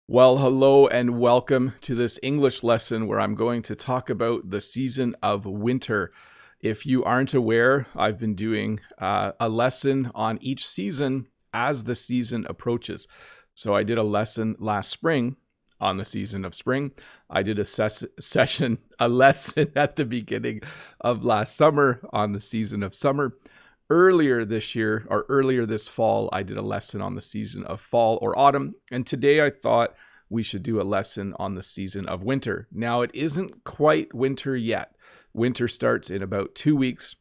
Well, hello and welcome to this English lesson where I'm going to talk about the season of winter. If you aren't aware, I've been doing a lesson on each season as the season approaches. So I did a lesson last spring on the season of spring. I did a lesson at the beginning of last summer on the season of summer. Earlier this fall, I did a lesson on the season of fall or autumn. And today I thought we should do a lesson on the season of winter. Now, it isn't quite winter yet. Winter starts in about 2 weeks.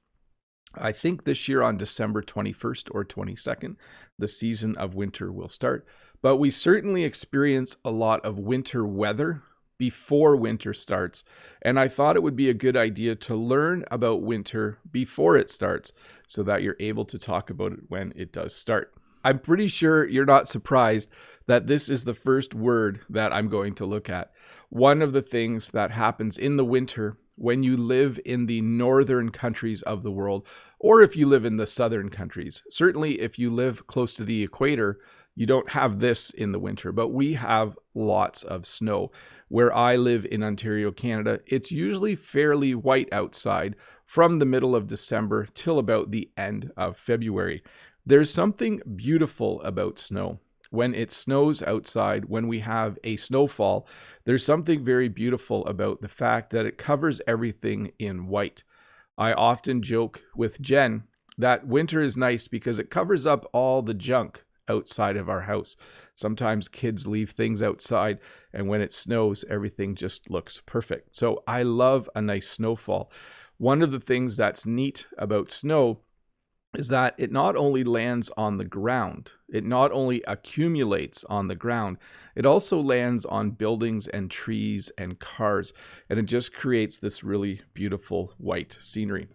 I think this year on December 21st or 22nd, the season of winter will start. But we certainly experience a lot of winter weather before winter starts. And I thought it would be a good idea to learn about winter before it starts so that you're able to talk about it when it does start. I'm pretty sure you're not surprised that this is the first word that I'm going to look at. One of the things that happens in the winter when you live in the northern countries of the world, or if you live in the southern countries, certainly if you live close to the equator, you don't have this in the winter, but we have lots of snow. Where I live in Ontario, Canada, it's usually fairly white outside from the middle of December till about the end of February. There's something beautiful about snow. When it snows outside, when we have a snowfall, there's something very beautiful about the fact that it covers everything in white. I often joke with Jen that winter is nice because it covers up all the junk outside of our house. Sometimes kids leave things outside, and when it snows, everything just looks perfect. So I love a nice snowfall. One of the things that's neat about snow is that it not only lands on the ground, it not only accumulates on the ground, it also lands on buildings and trees and cars, and it just creates this really beautiful white scenery.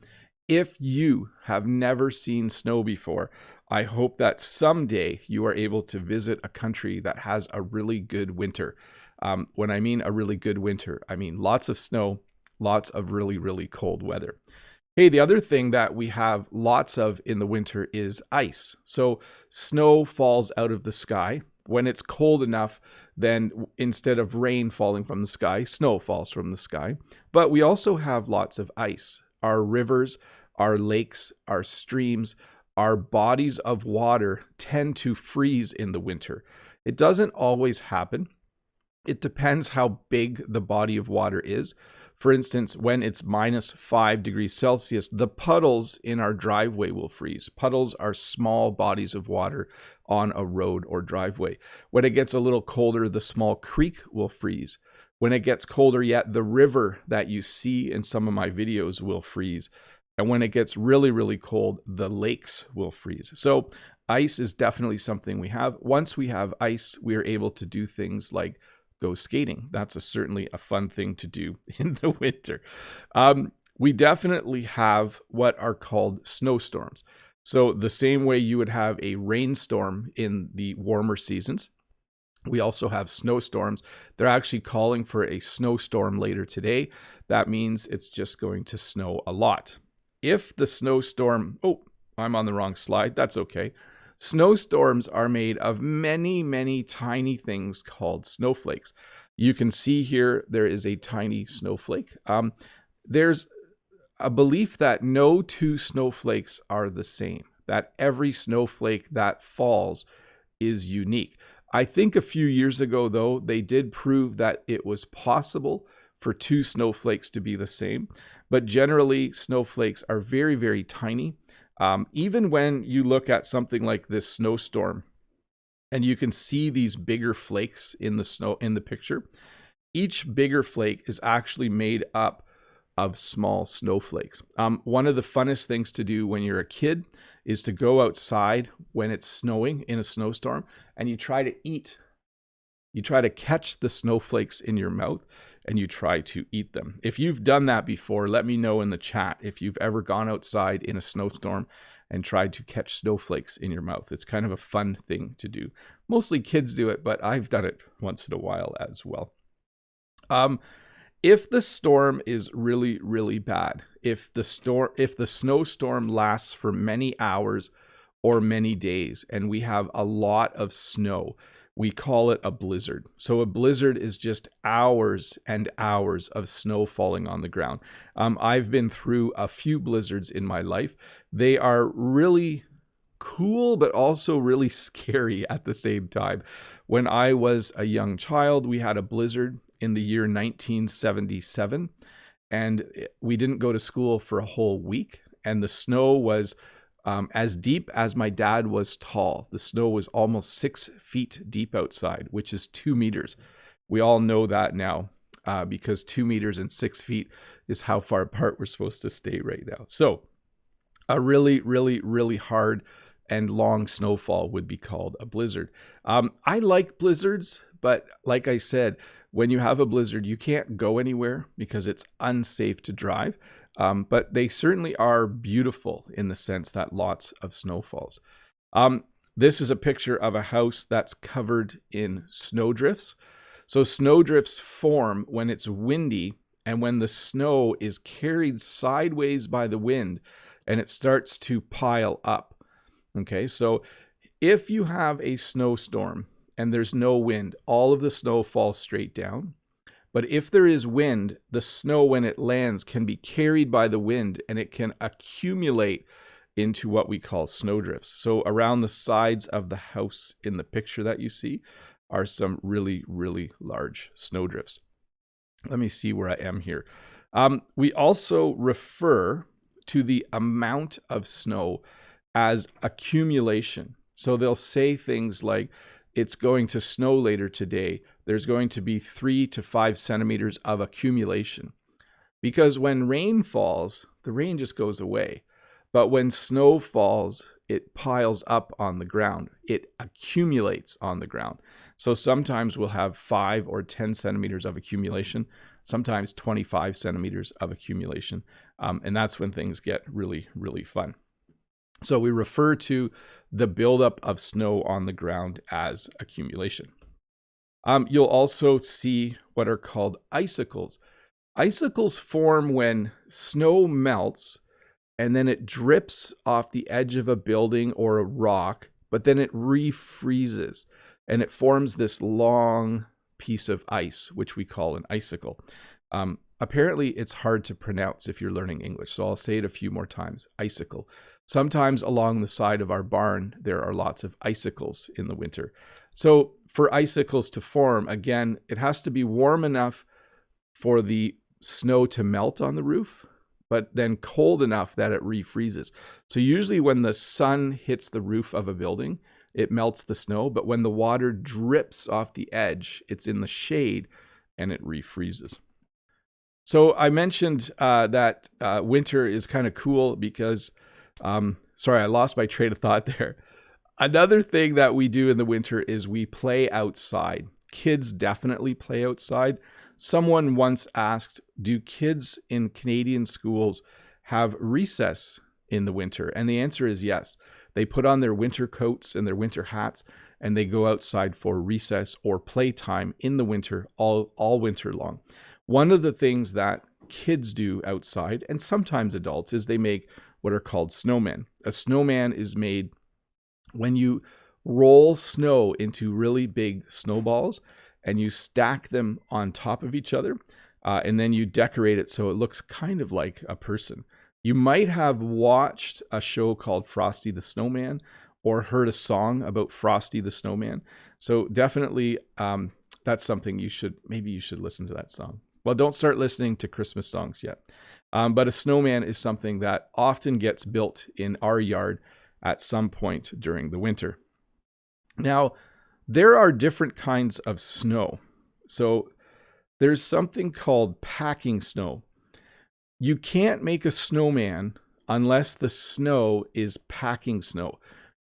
If you have never seen snow before, I hope that someday you are able to visit a country that has a really good winter. When I mean a really good winter, I mean lots of snow, lots of really, really cold weather. Hey, the other thing that we have lots of in the winter is ice. So snow falls out of the sky. When it's cold enough, then instead of rain falling from the sky, snow falls from the sky. But we also have lots of ice. Our rivers, our lakes, our streams, our bodies of water tend to freeze in the winter. It doesn't always happen. It depends how big the body of water is. For instance, when it's minus 5 degrees Celsius, the puddles in our driveway will freeze. Puddles are small bodies of water on a road or driveway. When it gets a little colder, the small creek will freeze. When it gets colder yet, the river that you see in some of my videos will freeze. And when it gets really, really cold, the lakes will freeze. So ice is definitely something we have. Once we have ice, we are able to do things like go skating. That's certainly a fun thing to do in the winter. We definitely have what are called snowstorms. So the same way you would have a rainstorm in the warmer seasons, we also have snowstorms. They're actually calling for a snowstorm later today. That means it's just going to snow a lot. If the snowstorm, I'm on the wrong slide. That's okay. Snowstorms are made of many, many tiny things called snowflakes. You can see here, there is a tiny snowflake. There's a belief that no two snowflakes are the same, that every snowflake that falls is unique. I think a few years ago, though, they did prove that it was possible for two snowflakes to be the same. But generally, snowflakes are very, very tiny. Even when you look at something like this snowstorm, and you can see these bigger flakes in the snow in the picture, each bigger flake is actually made up of small snowflakes. One of the funnest things to do when you're a kid is to go outside when it's snowing in a snowstorm, and you try to catch the snowflakes in your mouth, and you try to eat them. If you've done that before, let me know in the chat if you've ever gone outside in a snowstorm and tried to catch snowflakes in your mouth. It's kind of a fun thing to do. Mostly kids do it, but I've done it once in a while as well. If the storm is really, really bad, if the snowstorm lasts for many hours or many days, and we have a lot of snow, we call it a blizzard. So a blizzard is just hours and hours of snow falling on the ground. I've been through a few blizzards in my life. They are really cool, but also really scary at the same time. When I was a young child, we had a blizzard in the year 1977, and we didn't go to school for a whole week. And the snow was as deep as my dad was tall. The snow was almost 6 feet deep outside, which is 2 meters. We all know that now because 2 meters and 6 feet is how far apart we're supposed to stay right now. So a really, really, really hard and long snowfall would be called a blizzard. I like blizzards, but like I said, when you have a blizzard, you can't go anywhere because it's unsafe to drive. But they certainly are beautiful in the sense that lots of snow falls. This is a picture of a house that's covered in snowdrifts. So snowdrifts form when it's windy and when the snow is carried sideways by the wind and it starts to pile up. Okay, so if you have a snowstorm and there's no wind, all of the snow falls straight down. But if there is wind, the snow, when it lands, can be carried by the wind and it can accumulate into what we call snowdrifts. So around the sides of the house in the picture that you see are some really, really large snowdrifts. Let me see where I am here. We also refer to the amount of snow as accumulation. So they'll say things like, it's going to snow later today. There's going to be 3 to 5 centimeters of accumulation. Because when rain falls, the rain just goes away. But when snow falls, it piles up on the ground. It accumulates on the ground. So sometimes we'll have 5 or 10 centimeters of accumulation, sometimes 25 centimeters of accumulation. And that's when things get really, really fun. So we refer to the buildup of snow on the ground as accumulation. You'll also see what are called icicles. Icicles form when snow melts and then it drips off the edge of a building or a rock, but then it refreezes and it forms this long piece of ice, which we call an icicle. Apparently, it's hard to pronounce if you're learning English, so I'll say it a few more times, icicle. Sometimes along the side of our barn, there are lots of icicles in the winter. So for icicles to form, again, it has to be warm enough for the snow to melt on the roof, but then cold enough that it refreezes. So usually when the sun hits the roof of a building, it melts the snow, but when the water drips off the edge, it's in the shade and it refreezes. So I mentioned that winter is kind of cool because sorry, I lost my train of thought there. Another thing that we do in the winter is we play outside. Kids definitely play outside. Someone once asked, do kids in Canadian schools have recess in the winter? And the answer is yes. They put on their winter coats and their winter hats and they go outside for recess or playtime in the winter all winter long. One of the things that kids do outside, and sometimes adults, is they make what are called snowmen. A snowman is made when you roll snow into really big snowballs and you stack them on top of each other, and then you decorate it so it looks kind of like a person. You might have watched a show called Frosty the Snowman or heard a song about Frosty the Snowman. So definitely that's something you should listen to that song. Well, don't start listening to Christmas songs yet. But a snowman is something that often gets built in our yard at some point during the winter. Now, there are different kinds of snow. So there's something called packing snow. You can't make a snowman unless the snow is packing snow.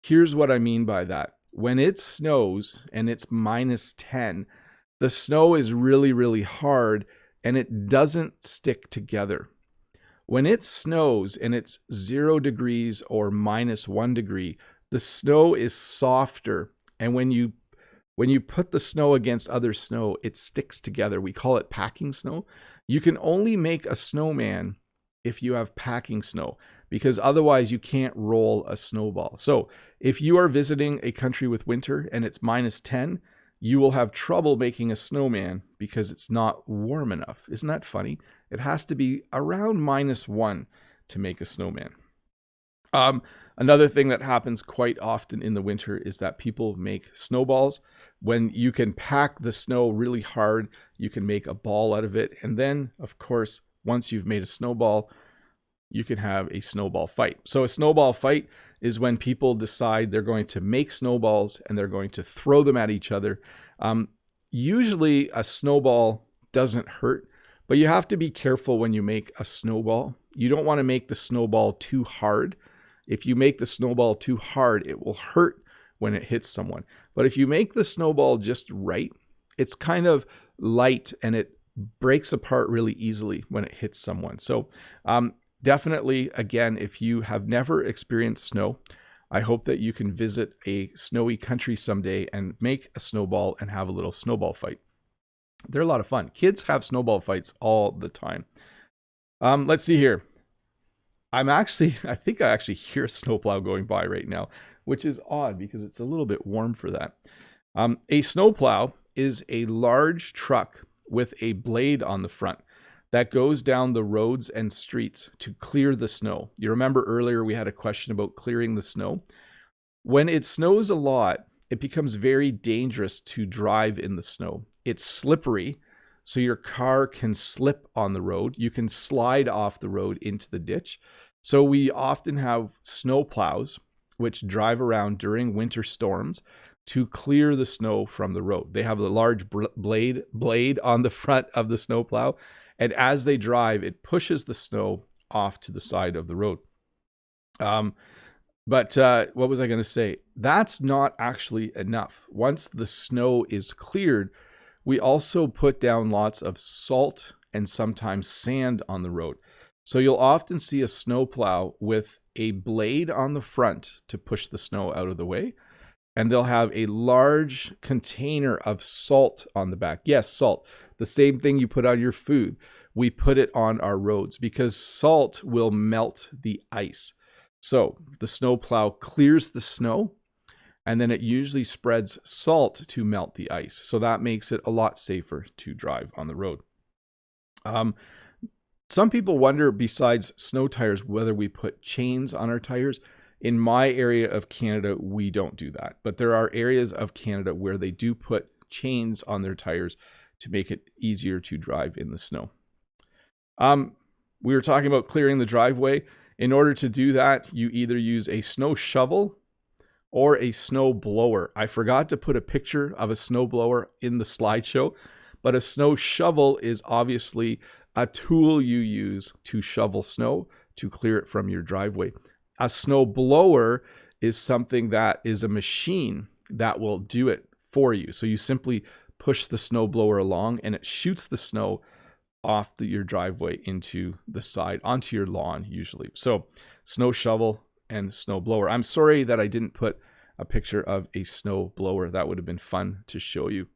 Here's what I mean by that. When it snows and it's -10, the snow is really, really hard and it doesn't stick together. When it snows and it's 0 degrees or -1 degree, the snow is softer. And when you put the snow against other snow, it sticks together. We call it packing snow. You can only make a snowman if you have packing snow, because otherwise you can't roll a snowball. So if you are visiting a country with winter and it's -10, you will have trouble making a snowman because it's not warm enough. Isn't that funny? It has to be around -1 to make a snowman. Another thing that happens quite often in the winter is that people make snowballs. When you can pack the snow really hard, you can make a ball out of it. And then, of course, once you've made a snowball, you can have a snowball fight. So a snowball fight is when people decide they're going to make snowballs and they're going to throw them at each other. Usually a snowball doesn't hurt, but you have to be careful when you make a snowball. You don't want to make the snowball too hard. If you make the snowball too hard, it will hurt when it hits someone. But if you make the snowball just right, it's kind of light and it breaks apart really easily when it hits someone. So definitely, again, if you have never experienced snow, I hope that you can visit a snowy country someday and make a snowball and have a little snowball fight. They're a lot of fun. Kids have snowball fights all the time. Let's see here. I think I actually hear a snowplow going by right now, which is odd because it's a little bit warm for that. A snowplow is a large truck with a blade on the front that goes down the roads and streets to clear the snow. You remember earlier we had a question about clearing the snow. When it snows a lot, it becomes very dangerous to drive in the snow. It's slippery, so your car can slip on the road. You can slide off the road into the ditch. So we often have snowplows which drive around during winter storms to clear the snow from the road. They have a large blade on the front of the snowplow, and as they drive, it pushes the snow off to the side of the road. But what was I going to say? That's not actually enough. Once the snow is cleared, we also put down lots of salt and sometimes sand on the road. So you'll often see a snowplow with a blade on the front to push the snow out of the way. And they'll have a large container of salt on the back. Yes, salt. The same thing you put on your food. We put it on our roads because salt will melt the ice. So the snowplow clears the snow, and then it usually spreads salt to melt the ice. So that makes it a lot safer to drive on the road. Some people wonder, besides snow tires, whether we put chains on our tires. In my area of Canada, we don't do that. But there are areas of Canada where they do put chains on their tires to make it easier to drive in the snow. We were talking about clearing the driveway. In order to do that, you either use a snow shovel or a snow blower. I forgot to put a picture of a snow blower in the slideshow, but a snow shovel is obviously a tool you use to shovel snow to clear it from your driveway. A snow blower is something that is a machine that will do it for you. So you simply push the snow blower along and it shoots the snow off your driveway into the side, onto your lawn usually. So snow shovel and snow blower. I'm sorry that I didn't put a picture of a snow blower. That would have been fun to show you.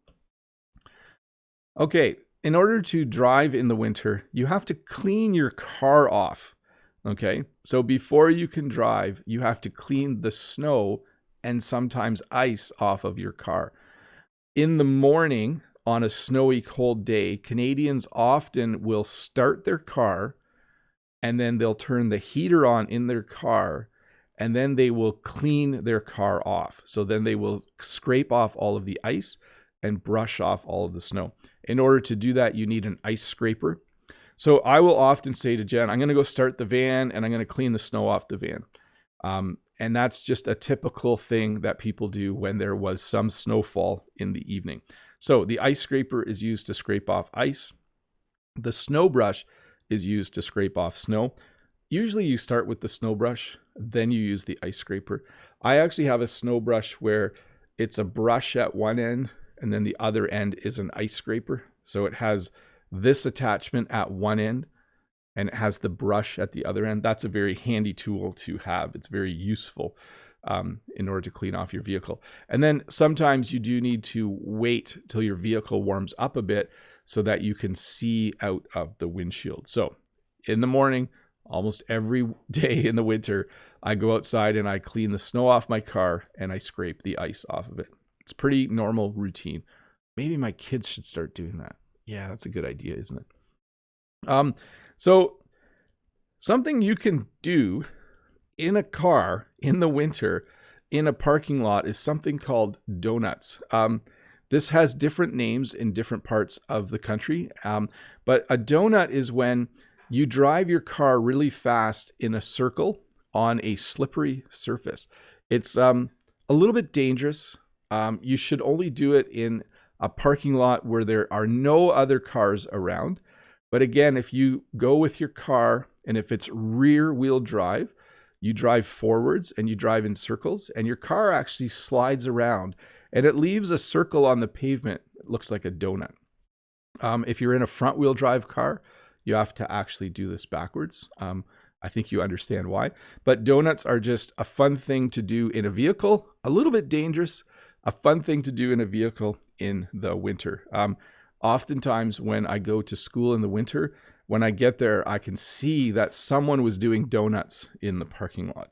Okay. In order to drive in the winter, you have to clean your car off. Okay, so before you can drive, you have to clean the snow and sometimes ice off of your car. In the morning, on a snowy, cold day, Canadians often will start their car and then they'll turn the heater on in their car and then they will clean their car off. So then they will scrape off all of the ice and brush off all of the snow. In order to do that, you need an ice scraper. So I will often say to Jen, I'm going to go start the van and I'm going to clean the snow off the van. And that's just a typical thing that people do when there was some snowfall in the evening. So the ice scraper is used to scrape off ice. The snow brush is used to scrape off snow. Usually you start with the snow brush, then you use the ice scraper. I actually have a snow brush where it's a brush at one end and then the other end is an ice scraper. So it has this attachment at one end and it has the brush at the other end. That's a very handy tool to have. It's very useful in order to clean off your vehicle. And then sometimes you do need to wait till your vehicle warms up a bit so that you can see out of the windshield. So in the morning, almost every day in the winter, I go outside and I clean the snow off my car and I scrape the ice off of it. It's pretty normal routine Maybe my kids should start doing that. Yeah, that's a good idea, isn't it? So something you can do in a car in the winter in a parking lot is something called donuts. This has different names in different parts of the country, but a donut is when you drive your car really fast in a circle on a slippery surface. It's a little bit dangerous. You should only do it in a parking lot where there are no other cars around. But again, if you go with your car and if it's rear wheel drive, you drive forwards and you drive in circles and your car actually slides around and it leaves a circle on the pavement. It looks like a donut. If you're in a front wheel drive car, you have to actually do this backwards. I think you understand why. But donuts are just a fun thing to do in a vehicle, a little bit dangerous, a fun thing to do in a vehicle in the winter. Oftentimes when I go to school in the winter, when I get there, I can see that someone was doing donuts in the parking lot.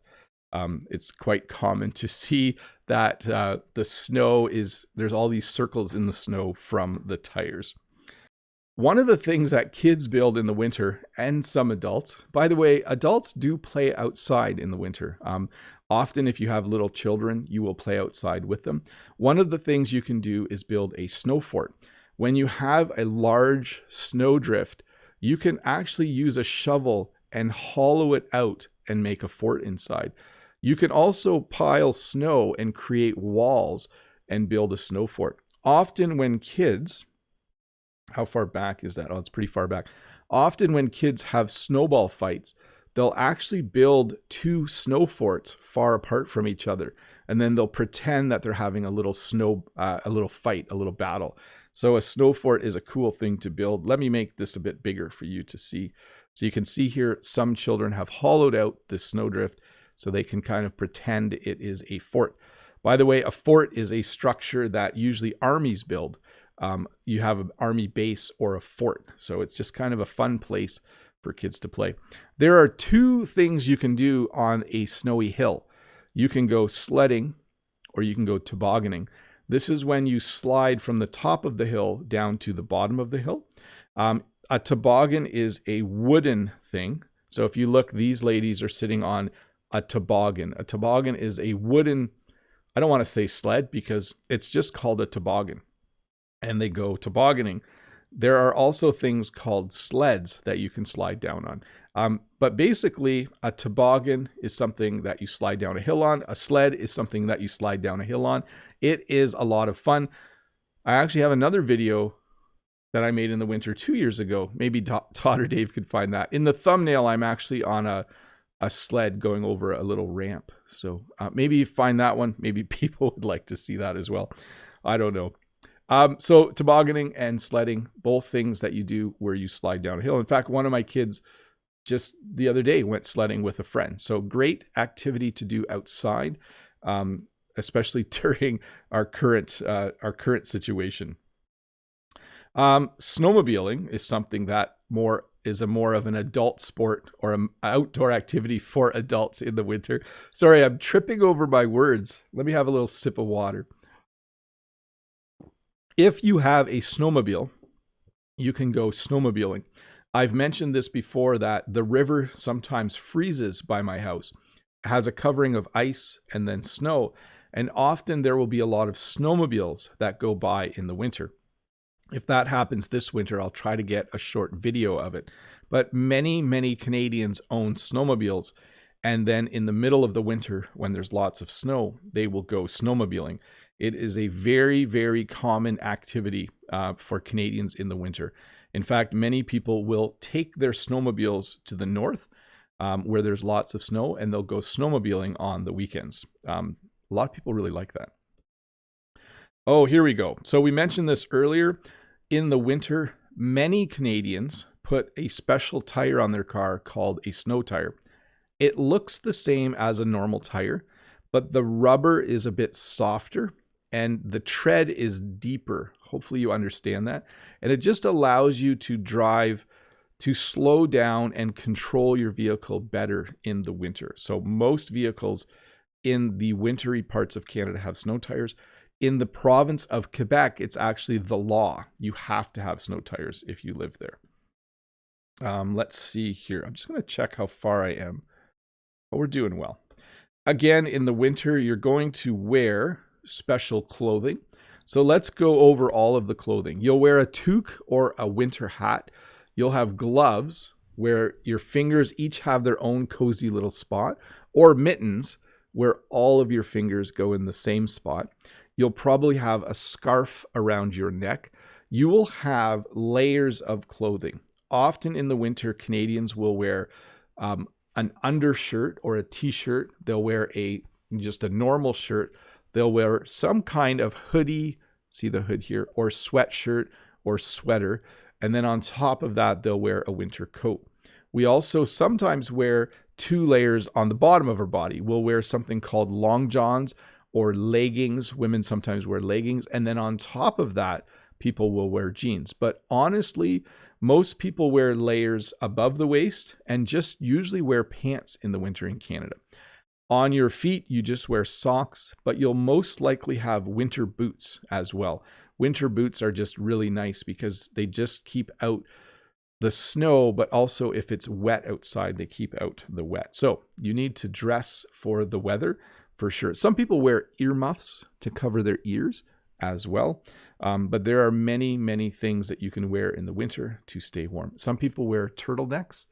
It's quite common to see that the snow there's all these circles in the snow from the tires. One of the things that kids build in the winter, and some adults, by the way, adults do play outside in the winter. Often if you have little children, you will play outside with them. One of the things you can do is build a snow fort. When you have a large snowdrift, you can actually use a shovel and hollow it out and make a fort inside. You can also pile snow and create walls and build a snow fort. Often when kids, how far back is that? Oh, it's pretty far back. Often when kids have snowball fights, they'll actually build two snow forts far apart from each other. And then they'll pretend that they're having a little fight, a little battle. So a snow fort is a cool thing to build. Let me make this a bit bigger for you to see. So you can see here, some children have hollowed out the snowdrift so they can kind of pretend it is a fort. By the way, a fort is a structure that usually armies build. You have an army base or a fort. So it's just kind of a fun place for kids to play. There are two things you can do on a snowy hill. You can go sledding or you can go tobogganing. This is when you slide from the top of the hill down to the bottom of the hill. A toboggan is a wooden thing. So if you look, these ladies are sitting on a toboggan. A toboggan is a wooden, I don't want to say sled because it's just called a toboggan. And they go tobogganing. There are also things called sleds that you can slide down on. But basically, a toboggan is something that you slide down a hill on. A sled is something that you slide down a hill on. It is a lot of fun. I actually have another video that I made in the winter 2 years ago. Maybe Todd or Dave could find that. In the thumbnail, I'm actually on a sled going over a little ramp. So maybe you find that one. Maybe people would like to see that as well. I don't know. So tobogganing and sledding, both things that you do where you slide down a hill. In fact, one of my kids just the other day went sledding with a friend. So great activity to do outside, especially during our current situation. Snowmobiling is something that is more of an adult sport or an outdoor activity for adults in the winter. Sorry, I'm tripping over my words. Let me have a little sip of water. If you have a snowmobile, you can go snowmobiling. I've mentioned this before that the river sometimes freezes by my house. It has a covering of ice and then snow, and often there will be a lot of snowmobiles that go by in the winter. If that happens this winter, I'll try to get a short video of it. But many Canadians own snowmobiles, and then in the middle of the winter, when there's lots of snow, they will go snowmobiling. It is a very common activity for Canadians in the winter. In fact, many people will take their snowmobiles to the north where there's lots of snow, and they'll go snowmobiling on the weekends. A lot of people really like that. Oh, here we go. So we mentioned this earlier. In the winter, many Canadians put a special tire on their car called a snow tire. It looks the same as a normal tire, but the rubber is a bit softer and the tread is deeper. Hopefully you understand that. And it just allows you to drive, to slow down and control your vehicle better in the winter. So most vehicles in the wintry parts of Canada have snow tires. In the province of Quebec, it's actually the law. You have to have snow tires if you live there. Let's see here. I'm just going to check how far I am. But we're doing well. Again, in the winter, you're going to wear special clothing. So let's go over all of the clothing. You'll wear a toque or a winter hat. You'll have gloves where your fingers each have their own cozy little spot, or mittens where all of your fingers go in the same spot. You'll probably have a scarf around your neck. You will have layers of clothing. Often in the winter, Canadians will wear an undershirt or a t-shirt. They'll wear just a normal shirt. They'll wear some kind of hoodie, see the hood here, or sweatshirt or sweater. And then on top of that, they'll wear a winter coat. We also sometimes wear 2 layers on the bottom of our body. We'll wear something called long johns or leggings. Women sometimes wear leggings. And then on top of that, people will wear jeans. But honestly, most people wear layers above the waist and just usually wear pants in the winter in Canada. On your feet, you just wear socks, but you'll most likely have winter boots as well. Winter boots are just really nice because they just keep out the snow, but also if it's wet outside, they keep out the wet. So you need to dress for the weather for sure. Some people wear earmuffs to cover their ears as well. But there are many, many things that you can wear in the winter to stay warm. Some people wear turtlenecks.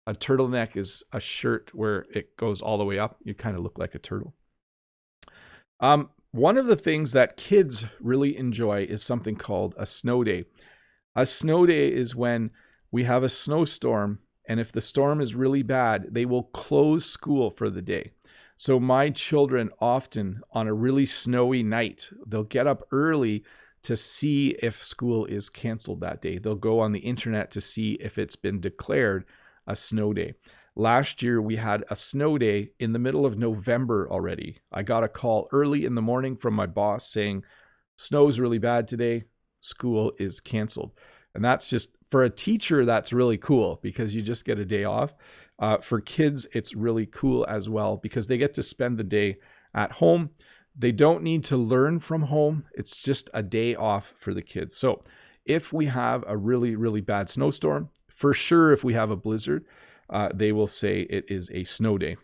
A turtleneck is a shirt where it goes all the way up. You kind of look like a turtle. One of the things that kids really enjoy is something called a snow day. A snow day is when we have a snowstorm, and if the storm is really bad, they will close school for the day. So my children often, on a really snowy night, they'll get up early to see if school is canceled that day. They'll go on the internet to see if it's been declared a snow day. Last year, we had a snow day in the middle of November already. I got a call early in the morning from my boss saying, snow's really bad today, school is canceled. And that's just, for a teacher, that's really cool because you just get a day off. For kids, it's really cool as well because they get to spend the day at home. They don't need to learn from home. It's just a day off for the kids. So if we have a really, really bad snowstorm, for sure, if we have a blizzard, they will say it is a snow day.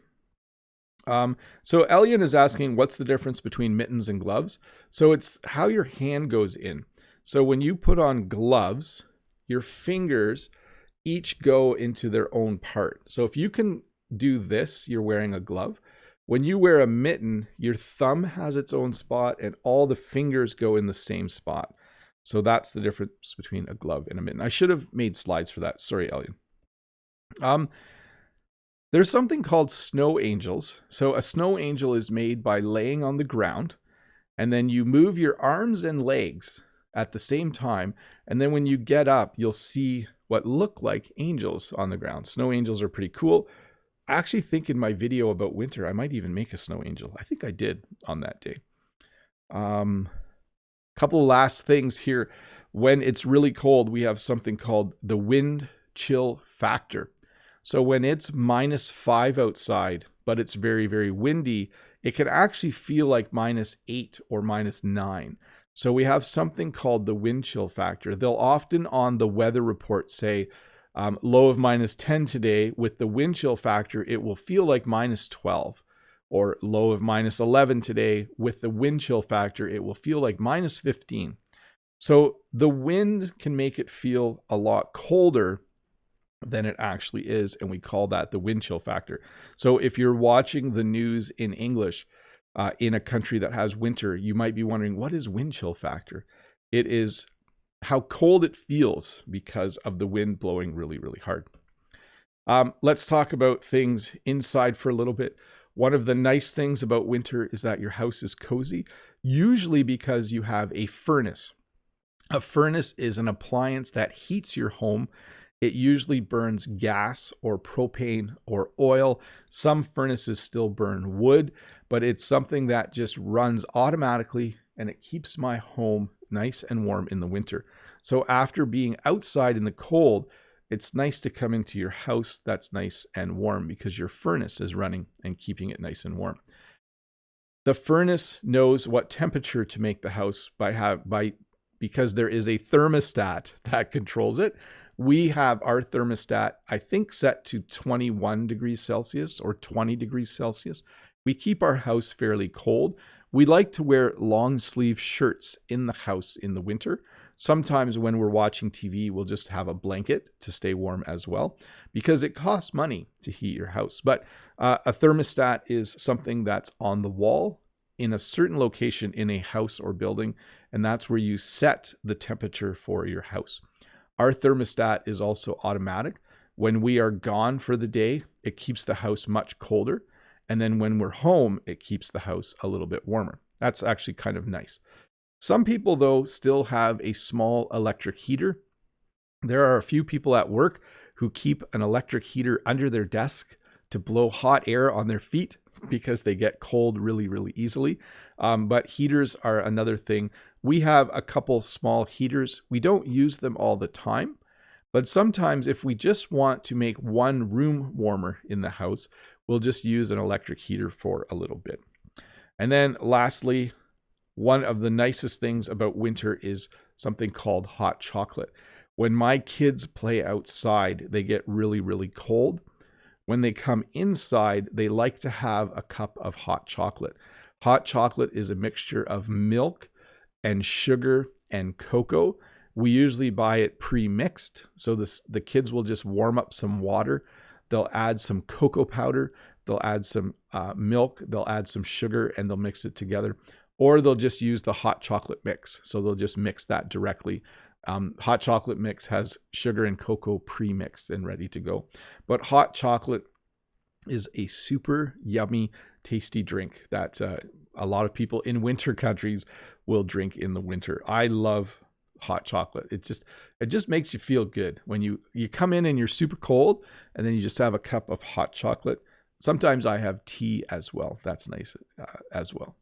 So Elian is asking, what's the difference between mittens and gloves? So it's how your hand goes in. So when you put on gloves, your fingers each go into their own part. So if you can do this, you're wearing a glove. When you wear a mitten, your thumb has its own spot and all the fingers go in the same spot. So that's the difference between a glove and a mitten. I should have made slides for that. Sorry, Elian. There's something called snow angels. So a snow angel is made by laying on the ground, and then you move your arms and legs at the same time. And then when you get up, you'll see what look like angels on the ground. Snow angels are pretty cool. I actually think in my video about winter, I might even make a snow angel. I think I did on that day. Couple of last things here. When it's really cold, we have something called the wind chill factor. So when it's -5 outside, but it's very, very windy, it can actually feel like -8 or -9. So we have something called the wind chill factor. They'll often on the weather report say low of -10 today. With the wind chill factor, it will feel like -12. Or low of -11 today. With the wind chill factor, it will feel like -15. So the wind can make it feel a lot colder than it actually is, and we call that the wind chill factor. So if you're watching the news in English in a country that has winter, you might be wondering, what is wind chill factor? It is how cold it feels because of the wind blowing really, really hard. Let's talk about things inside for a little bit. One of the nice things about winter is that your house is cozy, usually because you have a furnace. A furnace is an appliance that heats your home. It usually burns gas or propane or oil. Some furnaces still burn wood, but it's something that just runs automatically and it keeps my home nice and warm in the winter. So after being outside in the cold, it's nice to come into your house that's nice and warm because your furnace is running and keeping it nice and warm. The furnace knows what temperature to make the house because there is a thermostat that controls it. We have our thermostat, I think, set to 21 degrees Celsius or 20 degrees Celsius. We keep our house fairly cold. We like to wear long sleeve shirts in the house in the winter. Sometimes when we're watching TV, we'll just have a blanket to stay warm as well, because it costs money to heat your house. But a thermostat is something that's on the wall in a certain location in a house or building, and that's where you set the temperature for your house. Our thermostat is also automatic. When we are gone for the day, it keeps the house much colder. And then when we're home, it keeps the house a little bit warmer. That's actually kind of nice. Some people, though, still have a small electric heater. There are a few people at work who keep an electric heater under their desk to blow hot air on their feet because they get cold really, really easily. But heaters are another thing. We have a couple small heaters. We don't use them all the time, but sometimes if we just want to make one room warmer in the house, we'll just use an electric heater for a little bit. And then lastly, one of the nicest things about winter is something called hot chocolate. When my kids play outside, they get really, really cold. When they come inside, they like to have a cup of hot chocolate. Hot chocolate is a mixture of milk and sugar and cocoa. We usually buy it pre-mixed. So the kids will just warm up some water. They'll add some cocoa powder. They'll add some milk. They'll add some sugar, and they'll mix it together. Or they'll just use the hot chocolate mix. So they'll just mix that directly. Hot chocolate mix has sugar and cocoa pre-mixed and ready to go. But hot chocolate is a super yummy, tasty drink that a lot of people in winter countries will drink in the winter. I love hot chocolate. It just makes you feel good when you come in and you're super cold, and then you just have a cup of hot chocolate. Sometimes I have tea as well. That's nice as well.